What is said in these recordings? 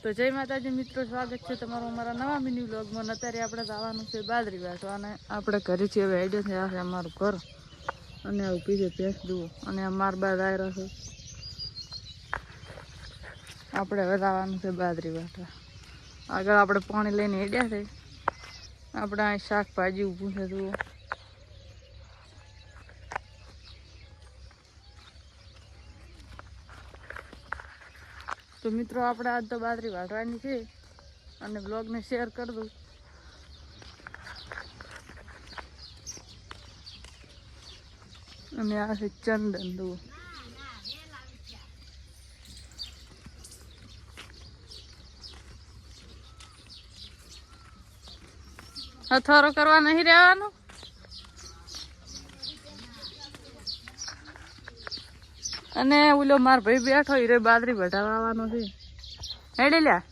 તો જય માતાજી મિત્રો, સ્વાગત છે તમારું અમારા નવા મિની વ્લોગમાં. અત્યારે આપણે જવાનું છે બાજરી વાટવા અને આપણે ઘરે છીએ. હવે આઈડિયો થયા છે અમારું ઘર અને આ ઊભી છે ભેંસ જુઓ અને આ માર બાદ આવ્યો છે. આપણે હવે જવાનું છે બાજરી વાટવા. આગળ આપણે પાણી લઈને હેડ્યા છે. આપણે અહીં શાકભાજી ઊભું છે જુઓ. તો મિત્રો આપણે આજ તો બાજરી વાટવાની છે અને બ્લોગને શેર કરી દઉં. અને આ છે ચંદન જુઓ. હથોરો કરવા નહીં રહેવાનું. અને ઓલો માર ભાઈ બેઠો હીરે બાજરી વઢાવા આવવાનો છે. હેડી લ્યા.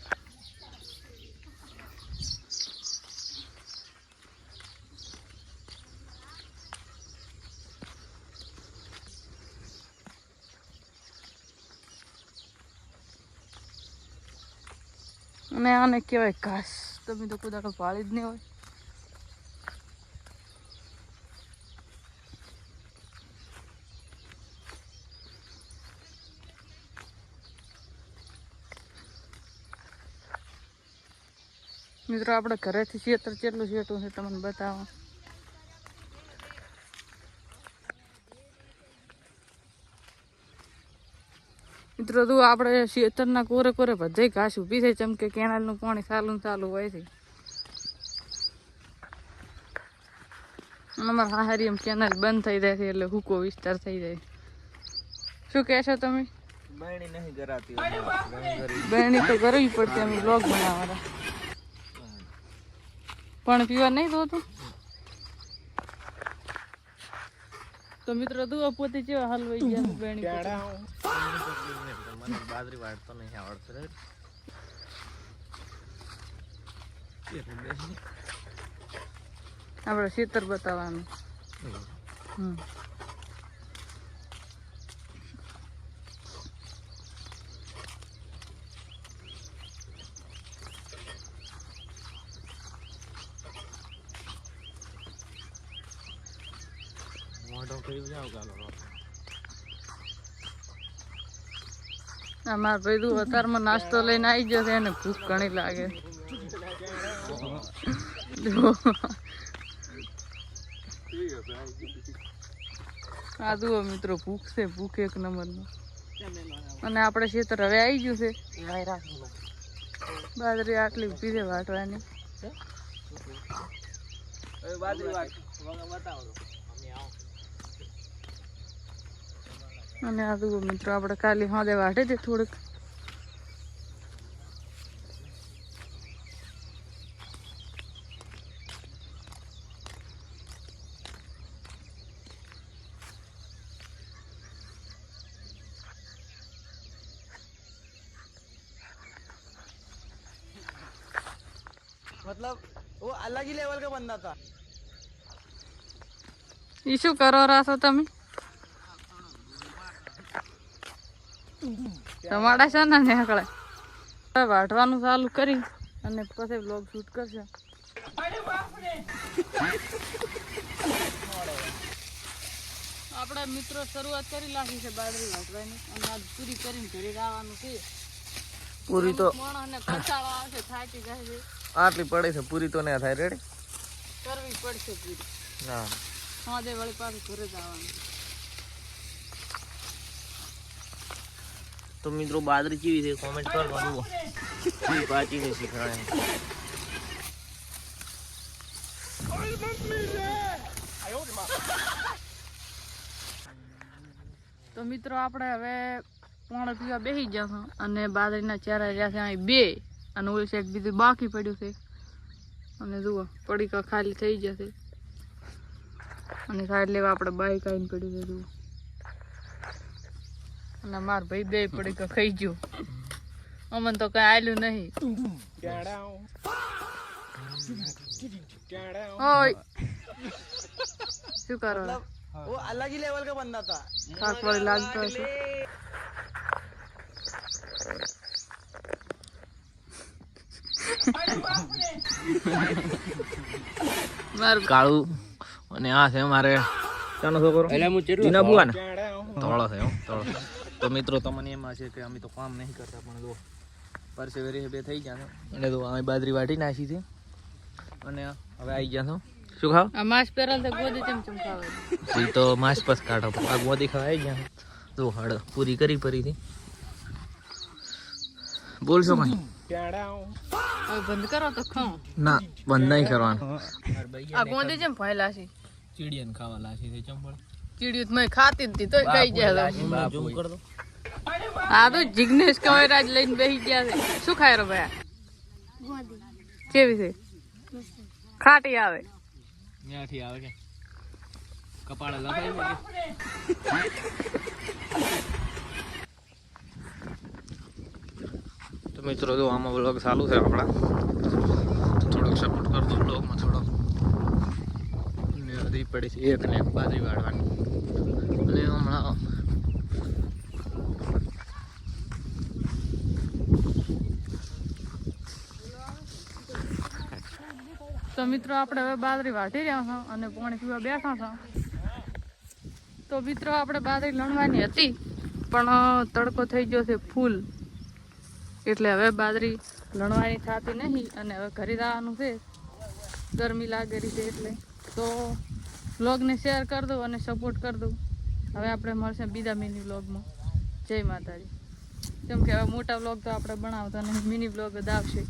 અને આને કહેવાય ઘાસ. તમે તો કુદાડો પાળી જ નહીં હોય. મિત્રો આપણે ઘરેથી ખેતર કેટલું છેટું છે તમને બતાવો. મિત્રો તો આપણે ખેતરના કોરે કોરે બધે ઘાસ ઊભી થઈ, ચમકે કેનાલનું પાણી ચાલુ હોય છે. અમારા હાહારી એમ કેનાલ બંધ થઈ જાય છે એટલે હુકો વિસ્તાર થઈ જાય. શું કહેશો તમે? બહેણી તો કરવી પડશે. અમે બ્લોગ બનાવવાના પણ પીવા નહીં દોતું. તો મિત્રો તું પોતે કેવા હલવાઈ ગયા બેણી. બાજરી વાટતો નહીં આવડતું. આપણે ખેતર બતાવવાનું. અમાર ભાઈ તું અત્યારમાં નાસ્તો લઈને આવી ગયો છે. એને ભૂખ ઘણી લાગે. આ જુઓ મિત્રો, ભૂખ છે, ભૂખ એક નંબરનો. અને આપણે ખેતર હવે આવી ગયું છે. બાજરી આટલી ઊભી છે વાટવાની. અને આ જુઓ મિત્રો, આપણે કાલે હાદે વાટે છે થોડુંક. मतलब वो अलग ही लेवल का बंदा था. ये શું કરો છો તમે? ટમાટા છે ને નીકળે. વાટવાનું ચાલુ કરી અને પછી બ્લોગ શૂટ કરશે. આપણે મિત્રો શરૂઆત કરી નાખી છે બાજરી વાટવાની અને આજ પૂરી કરીને ઘરે આવવાનું છે. પૂરી તો માણસને કંટાળો આવશે, થાકી જાય છે. આટલી પડે છે, પૂરી તો ના થાય. રેડી કરવી પડશે પૂરી. હા, સાંજે વળી પાછું ઘરે જ આવવાનું. તો મિત્રો બાજરી કેવી છે કોમેન્ટ કરવાનું. પૂરી પાછી છે શીખવાડે. તો મિત્રો આપણે હવે પાણી પીવા બેસી જશું અને બાજરીના ચારા રહ્યા છે અહીં 2 અને ઓલી સાઈડ બીજું બાકી પડ્યું છે. અને જુઓ પડીકા ખાલી થઈ જશે અને સાઈડ લેવા આપણે બાઈક આવીને પડ્યું છે જુઓ. અને માર ભાઈ 2 પડીકા ખાઈ ગયો. અમને તો કઈ આલ્યું નહીં. ઓય શું કરો? वो अलग ही लेवल का बंदा था. થાક વાળી લાગતો હશે. મારું કાળું અને આ છે મારે ચાનો છોકરો એટલે હું કેટલો જીના બુઆ ને ધોળો છે ધોળો. તો મિત્રો તમને એમાં છે કે અમે તો કામ નહીં કરતા પણ જો પરસેવેરી બે થઈ ગયા છે અને તો અમે બાજરી વાટી નાખી છે અને હવે આવી ગયા છો શું ખાવ આ માસ પહેરેલ તો ગોદી ચમચમ ખાવે એ તો માસ પસ કાઢો આ ગોદી ખાવા આવી ગયા તો હળ પૂરી કરી ફરીથી બોલશો કઈ હવે બંધ કરો તો ખાઉં ના બંધ નહીં કરવાનું આ ગોદી જેમ ફાયલા છે ચીડિયાને ખાવા લાશી છે ચંપલ ચીડિયું તો મેં ખાતી જ હતી તોય ખાઈ ગયા હતા. ઝૂમ કર દો આ તો જિગ્નેશ કવરાજ લઈને બેસી ગયા છે. શું ખાય રો ભાઈ કેવી છે ખાટી આવે ત્યાંથી આવે કે કપાળે લખાઈ તો મિત્રો જો આમાં વ્લોગ ચાલુ છે આપણા થોડોક સપોર્ટ કરજો વ્લોગમાં થોડોક નદી પડી છે એક ને એક બાજરી વાળવાની અને હમણાં તો મિત્રો આપણે હવે બાજરી વાટી રહ્યા છો અને પાણી પીવા બેઠા છો. તો મિત્રો આપણે બાજરી લણવાની હતી પણ તડકો થઈ ગયો છે ફૂલ એટલે હવે બાજરી લણવાની થતી નહીં અને હવે ઘરે જવાનું છે. ગરમી લાગેલી છે એટલે તો વ્લોગને શેર કરી દો અને સપોર્ટ કરી દો. હવે આપણે મળશે બીજા મિની વ્લોગમાં. જય માતાજી. કેમ કે હવે મોટા વ્લોગ તો આપણે બનાવતા નહીં, મિની વ્લોગ જ આવશે.